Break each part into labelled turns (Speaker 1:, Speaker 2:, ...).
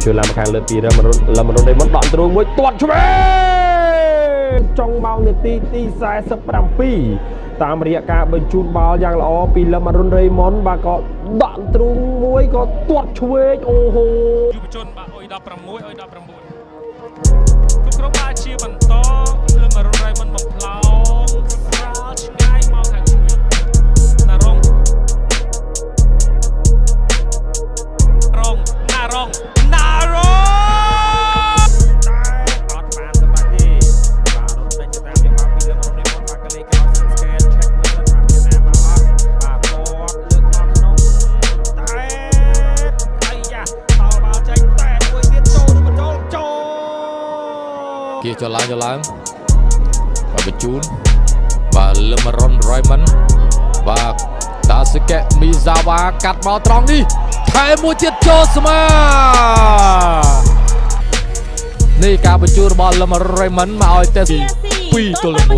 Speaker 1: ជួយឡើងខាងលើពីរឹមរុនដេមុនដកទ្រូងមួយទាត់ឆ្វេងចុងម៉ោងនាទីទី47តាមរយៈការបញ្ជូនបាល់យ៉ាងល្អពីលឹមរុនរេមុនបាទក៏ដកទ្រូងមួយក៏ទាត់ឆ្វេងអូហូយុវជនបាទអុយ16អុយ19គ្រប់គ្រងបាទជាបន្តលឹមរុនរេមុនបំផ្លោងស្រាលឆ្ងាយមកខាងឆ្វេងណារងណារងតែអត់បានសម្រាប់ទេបាទរត់ចេញទៅតាមយកបាល់ពីលឹមរុនរេមុនបាទក៏លេខក្រោយស្កេនឆែកមើលទៅតាមពីណាមកអត់បាទគាត់លើកមកក្នុងតែអាយ៉ាតោបាល់ចេញតែមួយទៀតចូលឬមិនចូលគៀចឡើងបាទបញ្ជូនបាទលឹមរុនរេមុនបាទតាស៊ឺកេមីហ្សាវ៉ាកាត់បោលត្រង់នេះថែមួយទៀតចូលស្មានេះការបញ្ជូនរបស់លឹមរុនរេមុនមកឲ្យទេ2ទល់1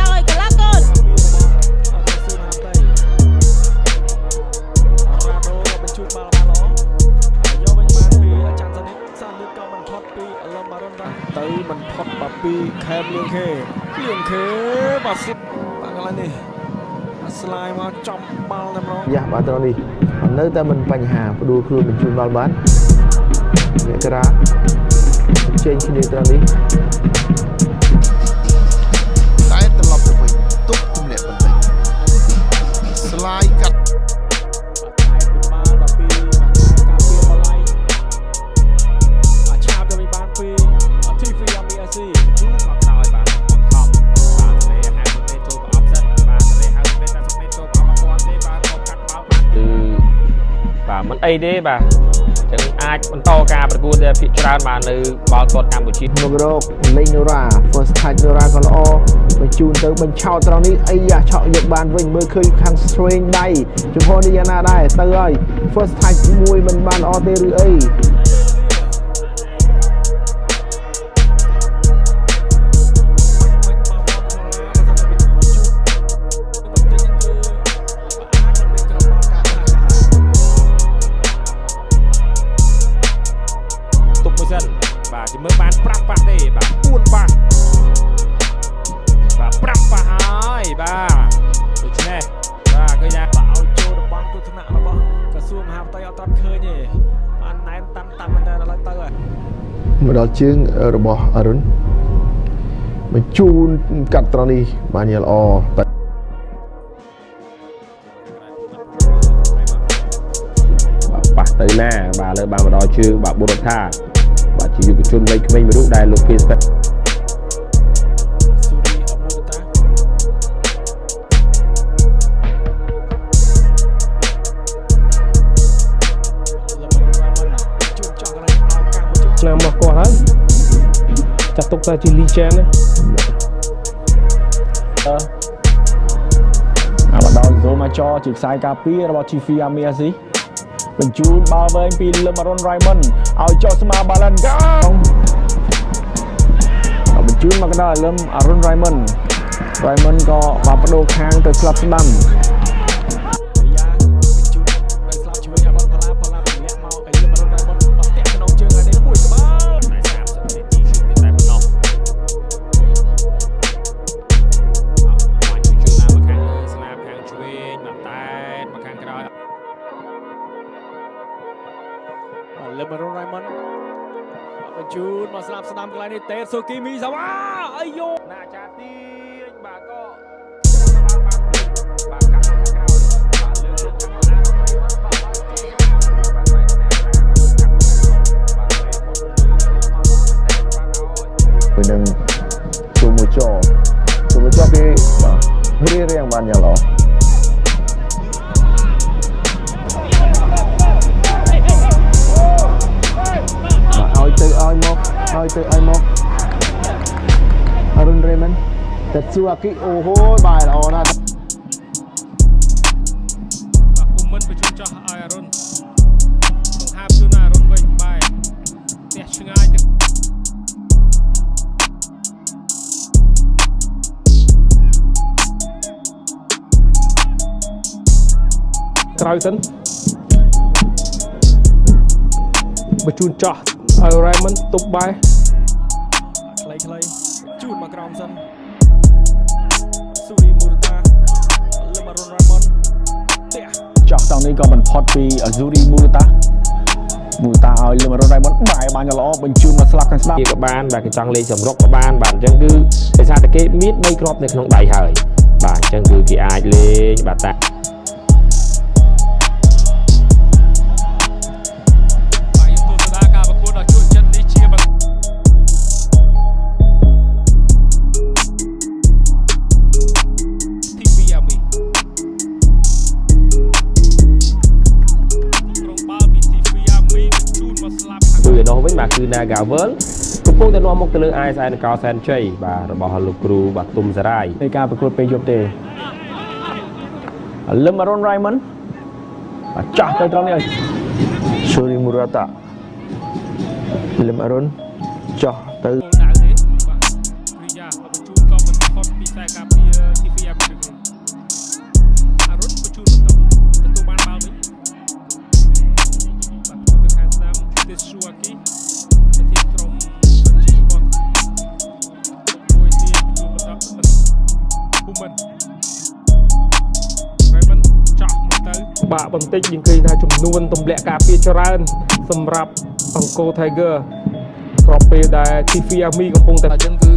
Speaker 1: ដោយកលាកូនបញ្ជូនបាល់ល្អយកវិញបានពីអាចារ្យសានិតសានិតក៏មិនផុតពីលឹមរុនដែរទៅមិនផុតបាទពីខេបលៀងខេបាទសុទ្ធបាទកន្លែងនេះស្លាយមកចំបាល់តែម្ដងយ៉ាបាទត្រង់នេះនៅតែមិនបញ្ហាផ្ដួលខ្លួនបញ្ជូនបាល់បានអ្នកក្រាចេញគ្នាត្រង់នេះ
Speaker 2: តែត្រឡប់ទៅវិញទុកទម្លាក់បន្តិចស្លាយកាត់
Speaker 1: បាល់ដល់ពីការពារបល័យឆាបទៅវិញបានពីទីហ្វីយ៉ាមីអាស៊ីជួបមកក្រោយបាទបង្ខំបាទលេហៅទៅចូលប្រអប់សិនបាទលេហៅទៅតែសុខនេះចូលប្រអប់អត់ទាន់ទេបាទក៏កាត់បាល់បានគឺបាទមិនអីទេបាទចឹងអាចបន្តការប្រកួតភាគច្រើនបាននៅបាល់ទាត់កម្ពុជាមករកលេងនូរ៉ា first touch នូរ៉ាក៏ល្អបញ្ជូនទៅបញ្ឆោតត្រង់នេះអីយ៉ាឆក់យកបានវិញមើលឃើញខាងឆ្វេងដៃជំហរនេះយ៉ាងណាដែរទៅហើយ first touch មួយមិនបានល្អទេឬអីបាទជាមើលបាន5ប៉ះទេបាទ4ប៉ះបាទ5ប៉ះហើយបាទដូច្នេះបាទឃើញថាបើឲ្យចូលតំបន់ទស្សនៈរបស់ក្រសួងមហាផ្ទៃអត់ទាន់ឃើញទេបានណែនតាមមែនតើឥឡូវទៅហើយមកដល់ជើងរបស់អរុនបញ្ជូនកាត់ត្រង់នេះបានយ៉ាងល្អតែប៉ះទៅណាបាទលើបានមកដល់ជើងបាទបុរដ្ឋាបាទជាយុវជនវ័យក្មេងមួយរូបដែលលោកគេស្ពេតស៊ូរីអមូតាឆ្នាំមកគាត់ហើយចាត់ទុកថាជា legend ណាមកដល់ចូលមកចជាខ្សែការពាររបស់ Chief Army Asiaបញ្ជូនបាល់វែងពីលឹមរុនរេមុនឲ្យចោះស្មាបាល់ឡិនកាបញ្ជូនមកដល់លឹមរុនរេមុនក៏បានបដូរខាងទៅស្លាប់ស្ដាំយ៉ាបញ្ជូនទៅស្លាប់ជួយអបនផាឡាទម្លាក់មកឲ្យលឹមរុនរេមុនបោះតាក់ក្នុងជើងឲ្យនេះមួយក្បាលតែ30នាទីគឺតែប៉ុណ្ណោះបានជួយឡើងមកខាងលើស្លាប់ខាងឆ្វេងមកតែមកខាងក្រោយលឹមរុនរេមុនបញ្ជូនមកស្លាប់ស្ដាំកន្លែងនេះតេសូគីមីសាវ៉ាអាយយោណាចាទាញបាទក៏បានកាត់ខាងក្រោយបាទលើកខាងណាពេលនឹងចូលមួយចគេបាទរៀងបានយ៉ាងល្អឲ្យទៅឲ្យមកអរុនរេមុនតែស៊ូអាគីអូហូបាទល្អណាស់បាទគុំមិនបញ្ជូនចោះឲ្យអរុនបង្ហាប់ជូនអរុនវិញបាទផ្ទះឆ្ងាយទៅក្រោយសិន បញ្ជូនចោះឲ្យ Raymond ទប់បែខ្លីជូនមកក្រោមសិនស៊ូរីមូរតាលឹមរុន Raymond
Speaker 3: ចោះតង់នេះក៏មិនផុតពី Azuri Murata ឲ្យលឹមរុន Raymond បាយបានយ៉ាងល្អបញ្ជូនមកស្លាប់ខាងស្ដាប់
Speaker 1: ក៏បានបាទគេចង់លេងសម្រុកក៏បានបាទអញ្ចឹងគឺដោយសារតែគេមាន3គ្រាប់នៅក្នុងដៃហើយបាទអញ្ចឹងគឺគេអាចលេងបាទតានោះវិញបាទគឺ Nagavel កំពុងតែនាំមុខទៅលើ ISI នគរសែនជ័យបាទរបស់លោកគ្រូបាទទុំសារាយ
Speaker 3: នៃការប្រកួតពេលយប់ទេលឹមរុន Raymond បាទចាស់ទៅត្រង់នេះ Azuri Murata លឹមរុនចោះទៅ
Speaker 1: បាទគ្រីយ៉ាបញ្ជូនក៏មិនផុតពីខ្សែការពារ TVM អរុនបញ្ជូនទទួលបានបាល់វិញបាទទៅខាងស្ដាំទេស៊ូអាគីប្រធានក្រុមជីវ័នមួយទៀតបញ្ជូនបន្តភូមិន្ទ Raymond ចោះមកទៅបាទបន្តិចយើងឃើញថាចំនួនទម្លាក់ការពារច្រើនសម្រាប់អង្គរ Tiger ស្របពេលដែល TV Army កំពុងតែ
Speaker 4: អញ្ចឹងគឺ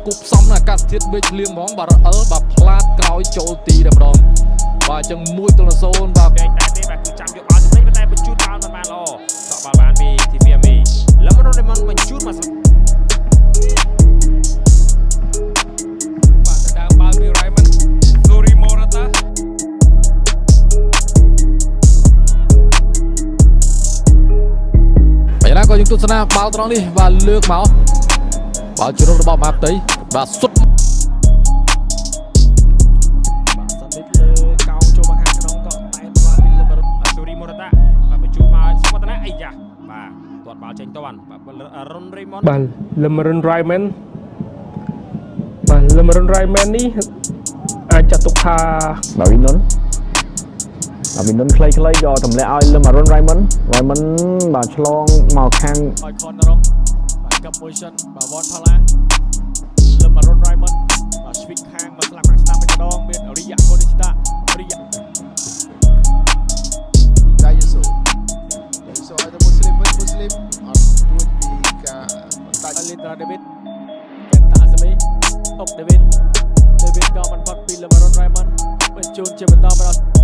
Speaker 4: គប់សំអាកាសធាតុមេឃលៀងហ្មងបាទអលបាទផ្លាតក្រោយចូលទីតែម្ដងបាទអញ្ចឹង1-0បាទ
Speaker 1: តែទេបាទគឺចាំយកបាល់ទៅវិញតែបញ្ជូនបាល់មិនបានល្អដកបាល់បានពី TV Army លឹមរុន Raymond បញ្ជូនមកបាទទៅដើមបាល់ពី Raymond Azuri Murata
Speaker 4: បែរណាក៏យើងទស្សនាបាល់ត្រង់នេះបាទលើកមកបាល់ជ្រុលរបស់មហាផ្ទៃបាទសុទ្ធ
Speaker 1: បាទសន្តិលើកោងចូលមកខាងក្នុងក៏តែបាទពីលឹមរុន Azuri Murata បាទបញ្ជូនមកសុវត្ថិណាអាយ៉ាបាទទាត់បាល់ចេញតាន់បាទរុន Raymond បាទលឹមរុន Raymond បាទលឹមរុន Raymond នេះអាចចាត់ទុកថា
Speaker 3: បាទវិនុនខ្លីៗក៏ទម្លាក់ឲ្យលឹមរុន Raymond បាទឆ្លងមកខាង
Speaker 1: ឲ្យខនរងបាទកັບមួយសិនបាទវ៉ាន់ផាឡាលឹមរុន Raymond បាទស្វីកខាងមកស្លាប់ខាងស្ដាំម្ដងមានរីយ៉ាកូនីស្តារីយ៉ា
Speaker 2: Dah Yusof ada Muslimអត់ទួចពីការបន្តាច់
Speaker 1: លីត្រាដេវីតកេតាសមីអុកដេវីតក៏មិនផុតពីលឹមរុន Raymond បញ្ជូនជាបន្តមកដល់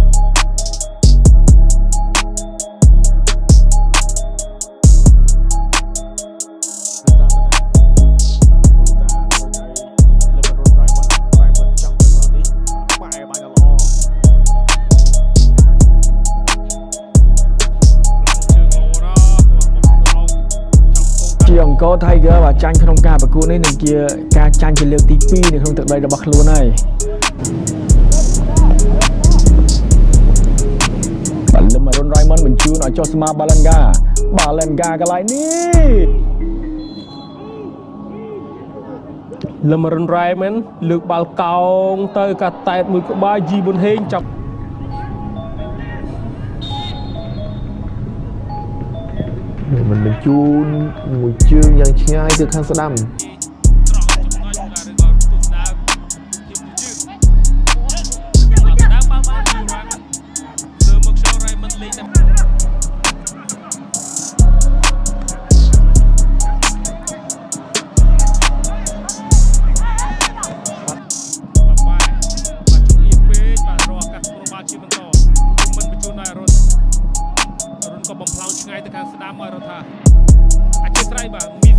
Speaker 3: អង្គរ Tiger បាទចាញ់ក្នុងការប្រកួតនេះនឹងជាការចាញ់ជាលើកទី2នៅក្នុងទឹកដីរបស់ខ្លួនហើយបាទលឹមរុន Raymond បញ្ជូនឲ្យចុះស្មាបាឡេនហ្កាកន្លែងនេះ
Speaker 1: លឹមរុន Raymond លើកបាល់កោងទៅកាត់តែតមួយក្បាលជីប៊ុនហេងចាប់
Speaker 3: មិនបញ្ជូនមួយជើងយ៉ាងឆ្ងាយទៅខាងស្ដាំ
Speaker 1: បំផ្លាញឆ្ងាយទៅខាងស្ដាំឲ្យរត់ថាអធិស្ឋានបាទមី